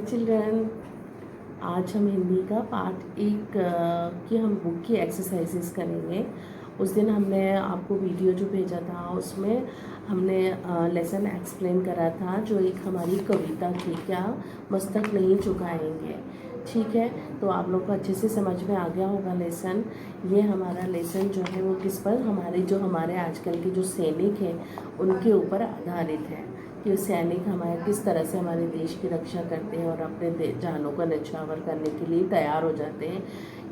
हाय children. आज हम हिंदी का पार्ट 1 की हम बुक की एक्सरसाइजेस करेंगे। उस दिन हमने आपको वीडियो जो भेजा था उसमें हमने लेसन एक्सप्लेन करा था, जो एक हमारी कविता थी, क्या मस्तक नहीं झुकाएंगे। ठीक है, तो आप लोग को अच्छे से समझ में आ गया होगा लेसन। ये हमारा लेसन जो है वो किस पर, हमारे आजकल के जो सैनिक हैं उनके ऊपर आधारित है कि सैनिक हमारे किस तरह से हमारे देश की रक्षा करते हैं और अपने जानों का न्यौछावर करने के लिए तैयार हो जाते हैं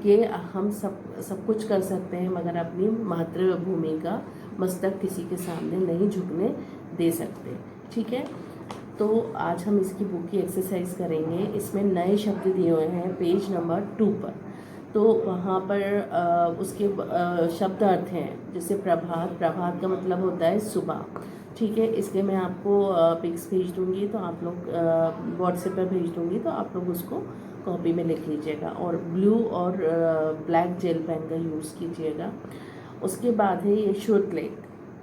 कि हम सब कुछ कर सकते हैं, मगर अपनी मातृभूमि का मस्तक किसी के सामने नहीं झुकने दे सकते। ठीक है, तो आज हम इसकी बुक की एक्सरसाइज करेंगे। इसमें नए शब्द दिए हुए हैं पेज नंबर 2 पर। तो वहाँ पर उसके शब्द अर्थ हैं, जैसे प्रभात। प्रभात का मतलब होता है सुबह। ठीक है, इसलिए मैं आपको पिक्स भेज दूँगी, तो आप लोग व्हाट्सएप पर भेज दूँगी, तो आप लोग उसको कॉपी में लिख लीजिएगा और ब्लू और ब्लैक जेल पेन का यूज़ कीजिएगा। उसके बाद है ये शुद्ध लेख।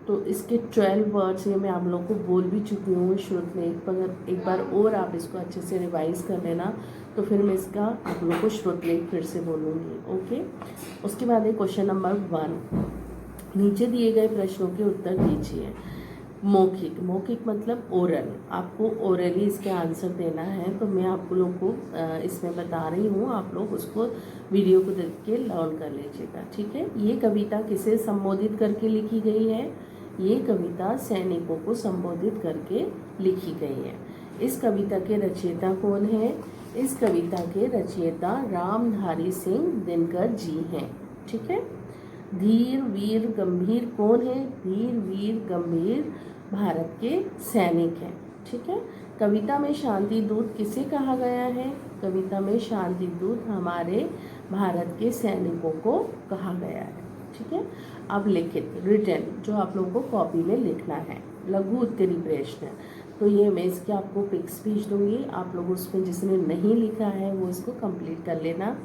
तो इसके 12 वर्ड्स ये मैं आप लोग को बोल भी चुकी हूँ शुद्ध लेख पर। एक बार और आप इसको अच्छे से रिवाइज कर लेना, तो फिर मैं इसका आप लोग को शुद्ध लेख फिर से बोलूँगी। ओके, उसके बाद है क्वेश्चन नंबर 1। नीचे दिए गए प्रश्नों के उत्तर दीजिए। मौखिक। मौखिक मतलब ओरल। आपको ओरली इसके आंसर देना है, तो मैं आप लोग को इसमें बता रही हूँ, आप लोग उसको वीडियो को देख के लर्न कर लीजिएगा। ठीक है, ये कविता किसे संबोधित करके लिखी गई है? ये कविता सैनिकों को संबोधित करके लिखी गई है। इस कविता के रचयिता कौन है? इस कविता के रचयिता रामधारी सिंह दिनकर जी हैं। ठीक है, धीर वीर गंभीर कौन है? धीर वीर गंभीर भारत के सैनिक हैं। ठीक है, कविता में शांति दूत किसे कहा गया है? कविता में शांति दूत हमारे भारत के सैनिकों को कहा गया है। ठीक है, अब लिखित रिटन, जो आप लोगों को कॉपी में लिखना है। लघु उत्तरी प्रश्न, तो ये मैं इसके आपको पिक्स भेज दूँगी, आप लोग उसमें जिसने नहीं लिखा है वो इसको कंप्लीट कर लेना।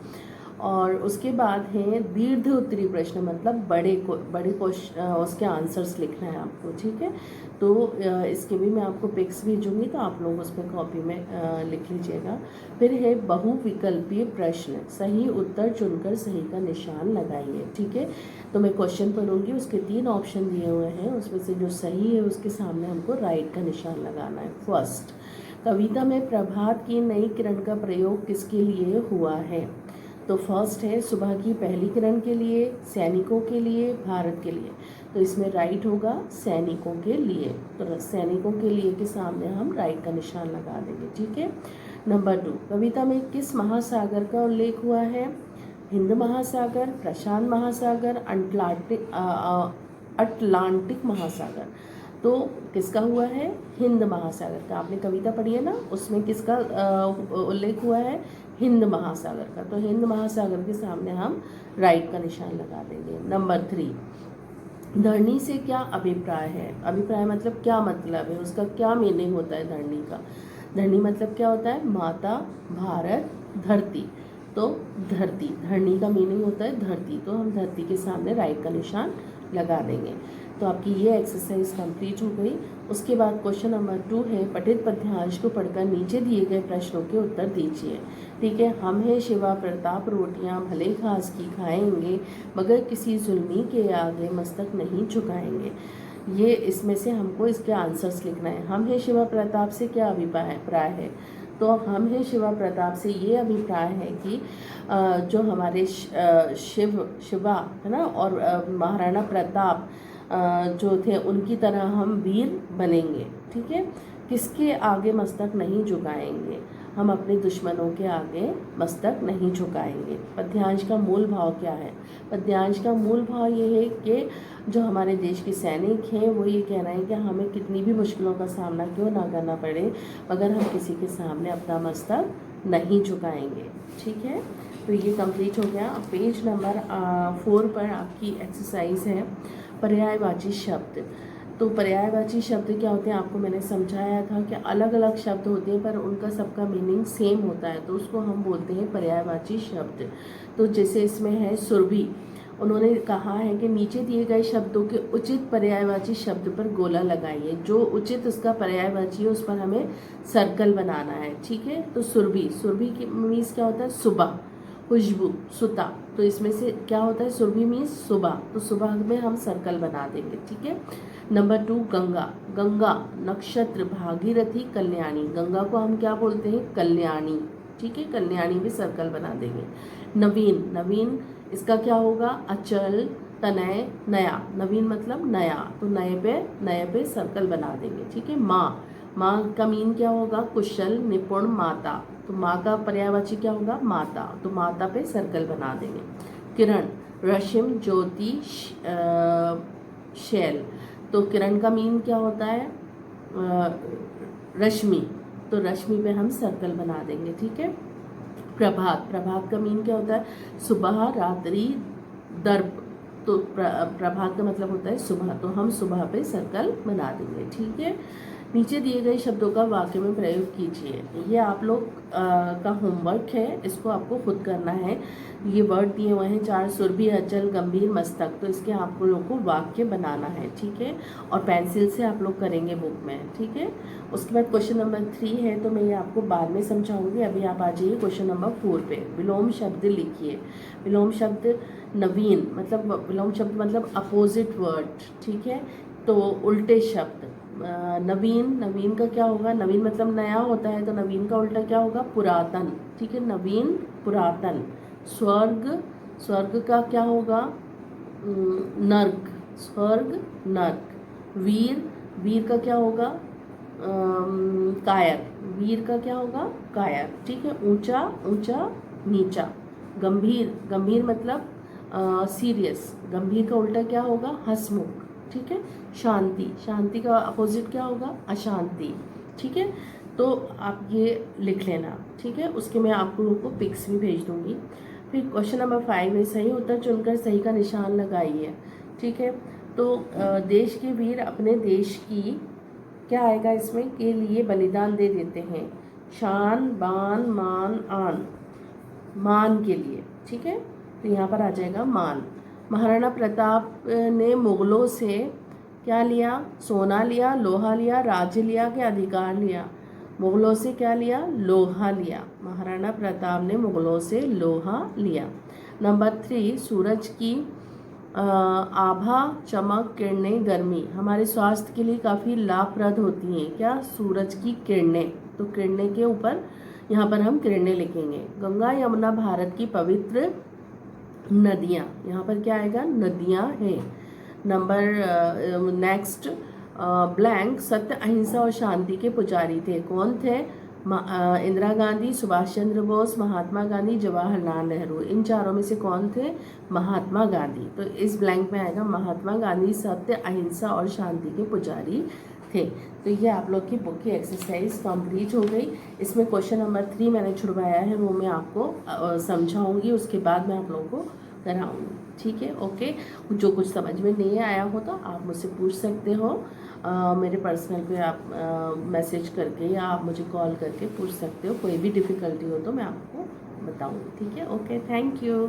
और उसके बाद है दीर्घ उत्तरी प्रश्न, मतलब बड़े क्वेश्चन, उसके आंसर्स लिखना है आपको। ठीक है, तो इसके भी मैं आपको पिक्स भेजूँगी, तो आप लोग उस पर कॉपी में लिख लीजिएगा। फिर है बहुविकल्पीय प्रश्न, सही उत्तर चुनकर सही का निशान लगाइए। ठीक है, तो मैं क्वेश्चन पढ़ूँगी, उसके 3 ऑप्शन दिए हुए हैं, उसमें से जो सही है उसके सामने हमको राइट का निशान लगाना है। फर्स्ट, कविता में प्रभात की नई किरण का प्रयोग किसके लिए हुआ है? तो फर्स्ट है सुबह की पहली किरण के लिए, सैनिकों के लिए, भारत के लिए। तो इसमें राइट होगा सैनिकों के लिए, तो सैनिकों के लिए के सामने हम राइट का निशान लगा देंगे। ठीक है, नंबर 2, कविता में किस महासागर का उल्लेख हुआ है? हिंद महासागर, प्रशांत महासागर, अटलांटिक महासागर। तो किसका हुआ है? हिंद महासागर का। आपने कविता पढ़ी है ना, उसमें किसका उल्लेख हुआ है? हिंद महासागर का। तो हिंद महासागर के सामने हम राइट का निशान लगा देंगे। नंबर 3, धरनी से क्या अभिप्राय है? अभिप्राय मतलब क्या मतलब है, उसका क्या मीनिंग होता है धरनी का? धरनी मतलब क्या होता है? माता, भारत, धरती। तो धरती, धरनी का मीनिंग होता है धरती, तो हम धरती के सामने राइट का निशान लगा देंगे। तो आपकी ये एक्सरसाइज कंप्लीट हो गई। उसके बाद क्वेश्चन नंबर 2 है, पठित पद्यांश को पढ़कर नीचे दिए गए प्रश्नों के उत्तर दीजिए। ठीक है, हम हैं शिवा प्रताप, रोटियां भले घास की खाएंगे, मगर किसी जुल्मी के आगे मस्तक नहीं झुकाएंगे। ये इसमें से हमको इसके आंसर्स लिखना है। हम हैं शिवा प्रताप से क्या अभिप्राय है? तो हम हैं शिवा प्रताप से ये अभिप्राय है कि जो हमारे शिवा है ना, और महाराणा प्रताप जो थे, उनकी तरह हम वीर बनेंगे। ठीक है, किसके आगे मस्तक नहीं झुकाएंगे? हम अपने दुश्मनों के आगे मस्तक नहीं झुकाएंगे। पद्यांश का मूल भाव क्या है? पद्यांश का मूल भाव ये है कि जो हमारे देश के सैनिक हैं वो ये कह रहे हैं कि हमें कितनी भी मुश्किलों का सामना क्यों ना करना पड़े, मगर हम किसी के सामने अपना मस्तक नहीं झुकाएंगे। ठीक है, तो ये कंप्लीट हो गया। पेज नंबर 4 पर आपकी एक्सरसाइज है पर्यायवाची शब्द। तो पर्यायवाची शब्द क्या होते हैं, आपको मैंने समझाया था कि अलग अलग शब्द होते हैं पर उनका सबका मीनिंग सेम होता है, तो उसको हम बोलते हैं पर्यायवाची शब्द। तो जैसे इसमें है सुरभि, उन्होंने कहा है कि नीचे दिए गए शब्दों के उचित पर्यायवाची शब्द पर गोला लगाइए। जो उचित उसका पर्यायवाची है उस पर हमें सर्कल बनाना है, ठीक है। तो सुरभि, सुरभि की मीन्स क्या होता है? सुबह। खुशबू, सुता, तो इसमें से क्या होता है? सुरभि मीन्स सुबह, तो सुबह में हम सर्कल बना देंगे, ठीक है। नंबर 2 गंगा, गंगा नक्षत्र, भागीरथी, कल्याणी। गंगा को हम क्या बोलते हैं? कल्याणी, ठीक है। कल्याणी में सर्कल बना देंगे। नवीन, नवीन इसका क्या होगा? अचल, तनय, नया। नवीन मतलब नया, तो नए पे सर्कल बना देंगे, ठीक है। माँ, माँ का मीन क्या होगा? कुशल, निपुण, माता, तो माँ का पर्यायवाची क्या होगा? माता, तो माता पे सर्कल बना देंगे। किरण, रश्मि, ज्योति, शैल, तो किरण का मीन क्या होता है? रश्मि, तो रश्मि पे हम सर्कल बना देंगे, ठीक है। प्रभात, प्रभात का मीन क्या होता है? सुबह, रात्रि, दर्प, तो प्रभात का मतलब होता है सुबह, तो हम सुबह पे सर्कल बना देंगे, ठीक है। नीचे दिए गए शब्दों का वाक्य में प्रयोग कीजिए। ये आप लोग का होमवर्क है, इसको आपको खुद करना है। ये वर्ड दिए हुए हैं 4, सुरभि, अचल, गंभीर, मस्तक, तो इसके आप लोगों को वाक्य बनाना है, ठीक है। और पेंसिल से आप लोग करेंगे बुक में, ठीक है। उसके बाद क्वेश्चन नंबर 3 है, तो मैं ये आपको बाद में समझाऊंगी। अभी आप आ जाइए क्वेश्चन नंबर 4 पे। विलोम शब्द लिखिए। विलोम शब्द नवीन, मतलब विलोम शब्द मतलब अपोजिट वर्ड, ठीक है। तो उल्टे शब्द, नवीन, नवीन का क्या होगा? नवीन मतलब नया होता है, तो नवीन का उल्टा क्या होगा? पुरातन, ठीक है। नवीन, पुरातन। स्वर्ग, स्वर्ग का क्या होगा? नर्क, स्वर्ग, नर्क। वीर, वीर का क्या होगा? कायर, वीर का क्या होगा? कायर, ठीक है। ऊंचा, ऊंचा, नीचा। गंभीर, गंभीर मतलब सीरियस, गंभीर का उल्टा क्या होगा? हंसमुख, ठीक है। शांति, शांति का अपोजिट क्या होगा? अशांति, ठीक है। तो आप ये लिख लेना, ठीक है। उसके मैं आप लोगों को पिक्स भी भेज दूंगी। फिर क्वेश्चन नंबर 5 है, सही उत्तर चुनकर सही का निशान लगाइए, ठीक है। तो देश के वीर अपने देश की, क्या आएगा इसमें? के लिए बलिदान दे देते हैं। शान, बान, मान, आन, मान के लिए, ठीक है। तो यहाँ पर आ जाएगा मान। महाराणा प्रताप ने मुगलों से क्या लिया? सोना लिया, लोहा लिया, राज्य लिया कि अधिकार लिया? मुगलों से क्या लिया? लोहा लिया। महाराणा प्रताप ने मुगलों से लोहा लिया। नंबर 3 सूरज की आभा, चमक, किरणें, गर्मी हमारे स्वास्थ्य के लिए काफ़ी लाभप्रद होती हैं। क्या? सूरज की किरणें, तो किरणें के ऊपर यहाँ पर हम किरणें लिखेंगे। गंगा, यमुना भारत की पवित्र नदियाँ, यहाँ पर क्या आएगा? नदियाँ हैं। नंबर नेक्स्ट ब्लैंक, सत्य, अहिंसा और शांति के पुजारी थे। कौन थे? इंदिरा गांधी, सुभाष चंद्र बोस, महात्मा गांधी, जवाहरलाल नेहरू। इन चारों में से कौन थे? महात्मा गांधी। तो इस ब्लैंक में आएगा महात्मा गांधी सत्य, अहिंसा और शांति के पुजारी थे। तो ये आप लोग की बुक की एक्सरसाइज कंप्लीट हो गई। इसमें क्वेश्चन नंबर 3 मैंने छुड़वाया है, वो मैं आपको समझाऊंगी, उसके बाद मैं आप लोगों को कराऊंगी, ठीक है। ओके, जो कुछ समझ में नहीं आया हो तो आप मुझसे पूछ सकते हो। मेरे पर्सनल पे आप मैसेज करके या आप मुझे कॉल करके पूछ सकते हो। कोई भी डिफ़िकल्टी हो तो मैं आपको बताऊंगी, ठीक है। Okay, thank you.